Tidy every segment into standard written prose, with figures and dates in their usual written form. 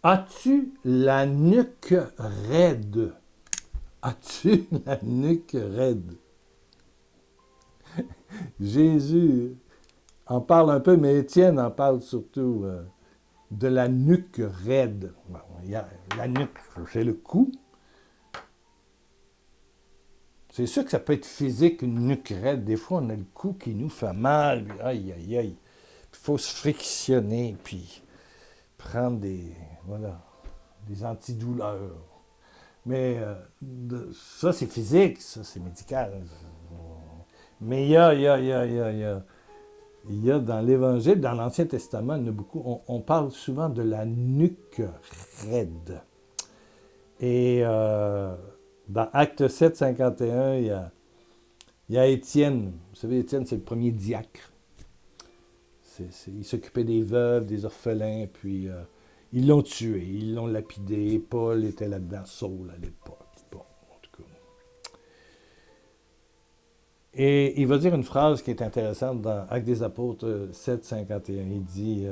As-tu la nuque raide? As-tu la nuque raide? Jésus en parle un peu, mais Étienne en parle surtout de la nuque raide. Bon, la nuque, c'est le cou. C'est sûr que ça peut être physique, une nuque raide. Des fois, on a le cou qui nous fait mal. Aïe, aïe, aïe. Il faut se frictionner, puis prendre voilà, des antidouleurs. Mais ça, c'est physique, ça, c'est médical. Mais il y a dans l'Évangile, dans l'Ancien Testament, il y en a beaucoup, on parle souvent de la nuque raide. Et dans Acte 7, 51, il y a Étienne. Vous savez, Étienne, c'est le premier diacre. Il s'occupait des veuves, des orphelins, puis ils l'ont tué, ils l'ont lapidé. Paul était là-dedans, Saul à l'époque. Bon, en tout cas. Et il va dire une phrase qui est intéressante dans Actes des Apôtres 7, 51. Il dit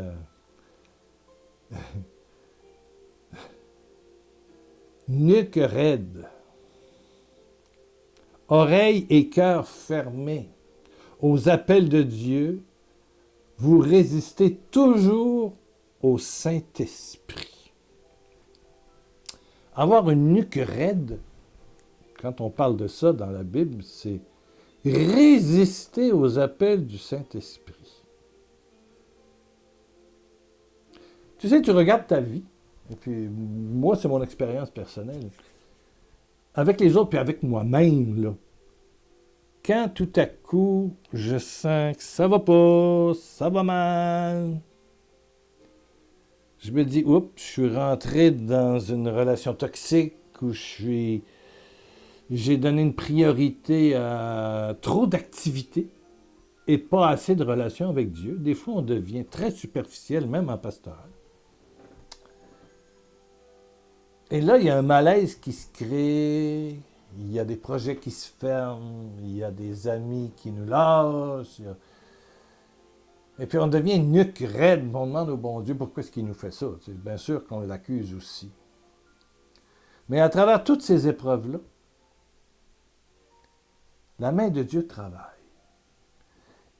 nuque raide, oreilles et cœur fermés aux appels de Dieu, vous résistez toujours au Saint-Esprit. Avoir une nuque raide, quand on parle de ça dans la Bible, c'est résister aux appels du Saint-Esprit. Tu sais, tu regardes ta vie, et puis moi, c'est mon expérience personnelle, avec les autres, puis avec moi-même, là. Quand tout à coup, je sens que ça va pas, ça va mal, je me dis, oups, je suis rentré dans une relation toxique où j'ai donné une priorité à trop d'activités et pas assez de relations avec Dieu. Des fois, on devient très superficiel, même en pastoral. Et là, il y a un malaise qui se crée, il y a des projets qui se ferment, il y a des amis qui nous lâchent. Et puis on devient une nuque raide. On demande au bon Dieu pourquoi est-ce qu'il nous fait ça. C'est bien sûr qu'on l'accuse aussi. Mais à travers toutes ces épreuves-là, la main de Dieu travaille.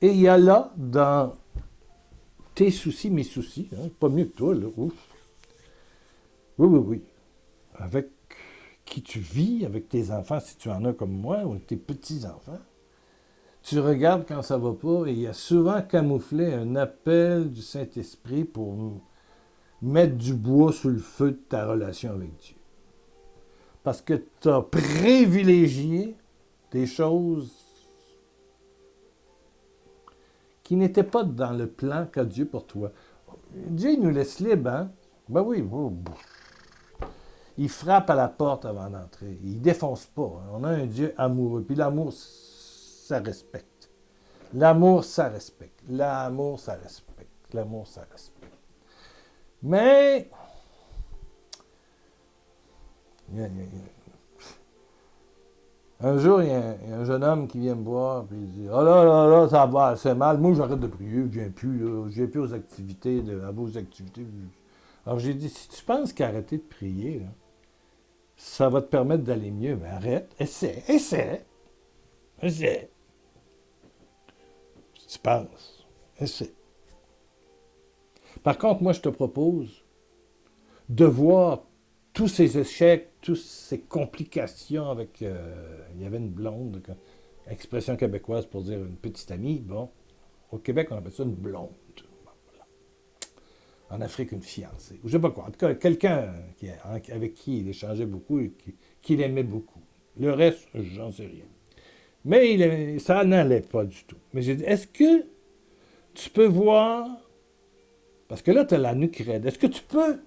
Et il y a là, dans tes soucis, mes soucis, hein, pas mieux que toi, là, ouf. Oui, oui, oui. Avec qui tu vis, avec tes enfants, si tu en as comme moi, ou tes petits-enfants, tu regardes quand ça va pas, et il y a souvent camouflé un appel du Saint-Esprit pour mettre du bois sous le feu de ta relation avec Dieu. Parce que tu as privilégié des choses qui n'étaient pas dans le plan qu'a Dieu pour toi. Dieu il nous laisse libre, hein? Ben oui, il frappe à la porte avant d'entrer. Il ne défonce pas. Hein. On a un Dieu amoureux. Puis l'amour, ça respecte. L'amour, ça respecte. L'amour, ça respecte. L'amour, ça respecte. Mais, un jour, il y a un jeune homme qui vient me voir, puis il dit, oh là là là, ça va, c'est mal. Moi, j'arrête de prier, je viens plus, là. Je viens plus aux activités, à vos activités. Alors, j'ai dit, si tu penses qu'arrêter de prier, là, ça va te permettre d'aller mieux, ben arrête, essaie. Si tu penses, essaie. Par contre, moi, je te propose de voir tous ces échecs, toutes ces complications avec... il y avait une blonde, expression québécoise pour dire une petite amie. Bon, au Québec, on appelle ça une blonde. Bon, voilà. En Afrique, une fiancée. Ou je sais pas quoi. En tout cas, quelqu'un avec qui il échangeait beaucoup et qu'il aimait beaucoup. Le reste, j'en sais rien. Mais ça n'allait pas du tout. Mais j'ai dit, est-ce que tu peux voir... Parce que là, tu as la nuque raide. Est-ce que tu peux...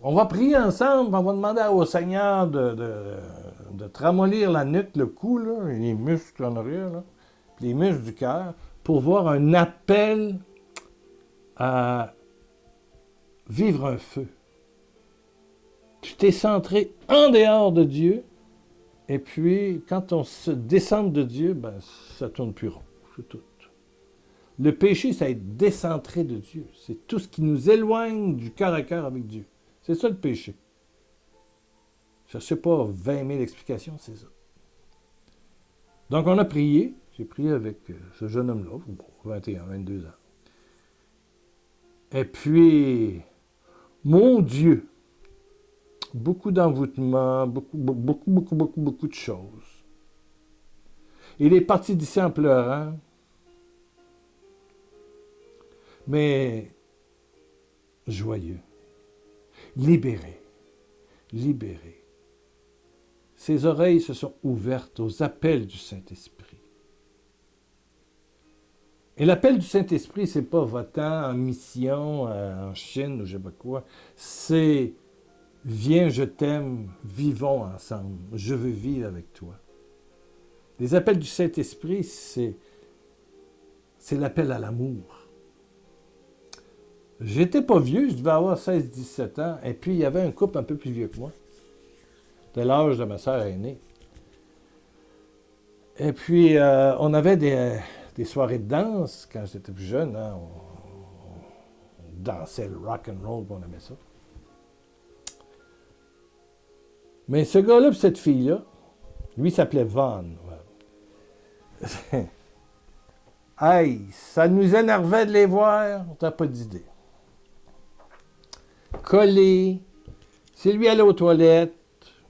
On va prier ensemble, on va demander au Seigneur de te ramollir la nuque, le cou, là, les muscles en arrière, là, puis les muscles du cœur, pour voir un appel à vivre un feu. Tu t'es centré en dehors de Dieu, et puis quand on se descend de Dieu, ben, ça tourne plus rond, c'est tout. Le péché, c'est être décentré de Dieu. C'est tout ce qui nous éloigne du cœur à cœur avec Dieu. C'est ça le péché. Je ne sais pas 20 000 explications, c'est ça. Donc on a prié. J'ai prié avec ce jeune homme-là, 21, 22 ans. Et puis, mon Dieu, beaucoup d'envoûtements, beaucoup de choses. Il est parti d'ici en pleurant, mais joyeux, libéré, libéré. Ses oreilles se sont ouvertes aux appels du Saint-Esprit. Et l'appel du Saint-Esprit, c'est pas va-t'en en mission en Chine ou je sais pas quoi. C'est viens, je t'aime, vivons ensemble. Je veux vivre avec toi. Les appels du Saint-Esprit, c'est l'appel à l'amour. J'étais pas vieux, je devais avoir 16-17 ans, et puis il y avait un couple un peu plus vieux que moi, de l'âge de ma sœur aînée. Et puis, on avait des soirées de danse quand j'étais plus jeune. Hein, on dansait le rock and roll, on aimait ça. Mais ce gars-là et cette fille-là, lui s'appelait Vaughn. Hey, ça nous énervait de les voir, t'as pas d'idée. Collés, si lui allait aux toilettes,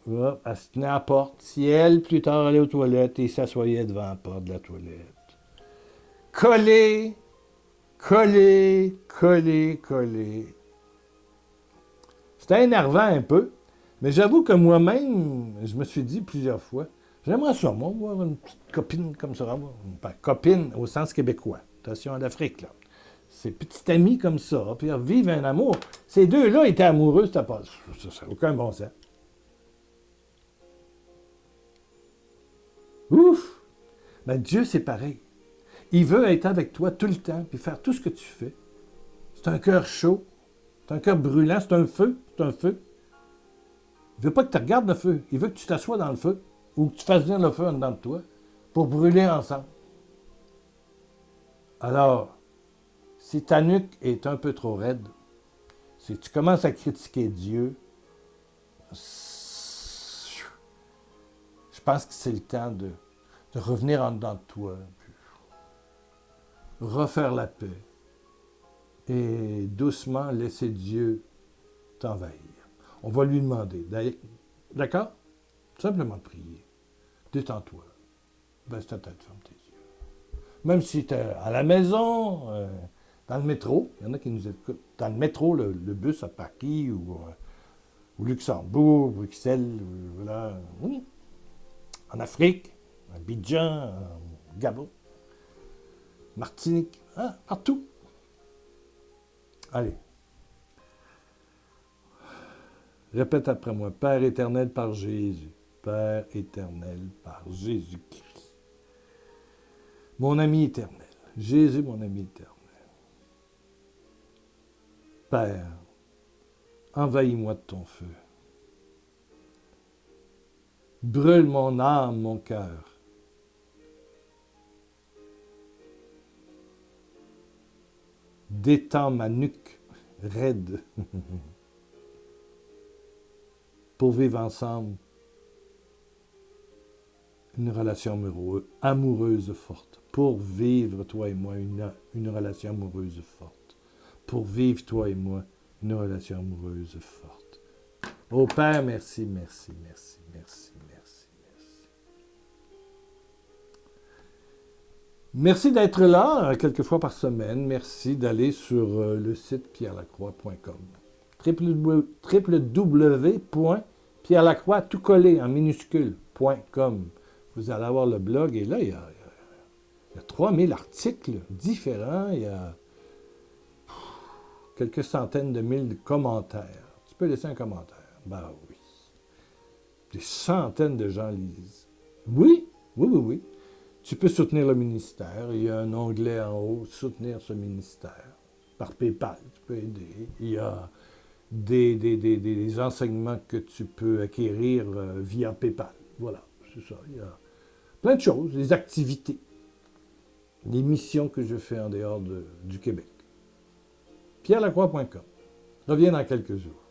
elle se tenait à la porte. Si elle, plus tard, allait aux toilettes, il s'assoyait devant la porte de la toilette. Collés, collés, collés, collés. C'était énervant un peu, mais j'avoue que moi-même, je me suis dit plusieurs fois, j'aimerais ça, moi, voir une petite copine comme ça. Pas copine au sens québécois. Attention à l'Afrique, là. Ces petites amies comme ça, puis vivre un amour. Ces deux-là étaient amoureux, c'était pas... Ça n'a aucun bon sens. Ouf! Ben Dieu, c'est pareil. Il veut être avec toi tout le temps, puis faire tout ce que tu fais. C'est un cœur chaud, c'est un cœur brûlant, c'est un feu, c'est un feu. Il veut pas que tu regardes le feu, il veut que tu t'assoies dans le feu, ou que tu fasses venir le feu en dedans de toi, pour brûler ensemble. Alors, si ta nuque est un peu trop raide, si tu commences à critiquer Dieu, je pense que c'est le temps de revenir en dedans de toi, puis refaire la paix, et doucement laisser Dieu t'envahir. On va lui demander, d'accord? Simplement prier. Détends-toi. Baisse ta tête, ferme tes yeux. Même si tu es à la maison, dans le métro, il y en a qui nous écoutent. Dans le métro, le bus à Paris ou Luxembourg, Bruxelles, voilà. Oui. En Afrique, à Abidjan, Gabon, Martinique, hein, partout. Allez. Répète après moi. Père éternel par Jésus. Père éternel par Jésus-Christ. Mon ami éternel. Jésus, mon ami éternel. Père, envahis-moi de ton feu. Brûle mon âme, mon cœur. Détends ma nuque raide pour vivre ensemble une relation amoureuse forte. Pour vivre, toi et moi, une relation amoureuse forte. Pour vivre, toi et moi, une relation amoureuse forte. Oh Père, merci, merci, merci, merci, merci, merci. Merci d'être là quelques fois par semaine. Merci d'aller sur le site pierrelacroix.com. www.pierrelacroix, tout collé en minuscule.com. Vous allez avoir le blog et là, il y a 3000 articles différents. Il y a quelques centaines de mille commentaires. Tu peux laisser un commentaire. Ben oui. Des centaines de gens lisent. Oui, oui, oui, oui. Tu peux soutenir le ministère. Il y a un onglet en haut, soutenir ce ministère. Par PayPal, tu peux aider. Il y a des enseignements que tu peux acquérir via PayPal. Voilà, c'est ça. Il y a plein de choses, des activités. les missions que je fais en dehors du Québec. pierrelacroix.com. Reviens dans quelques jours.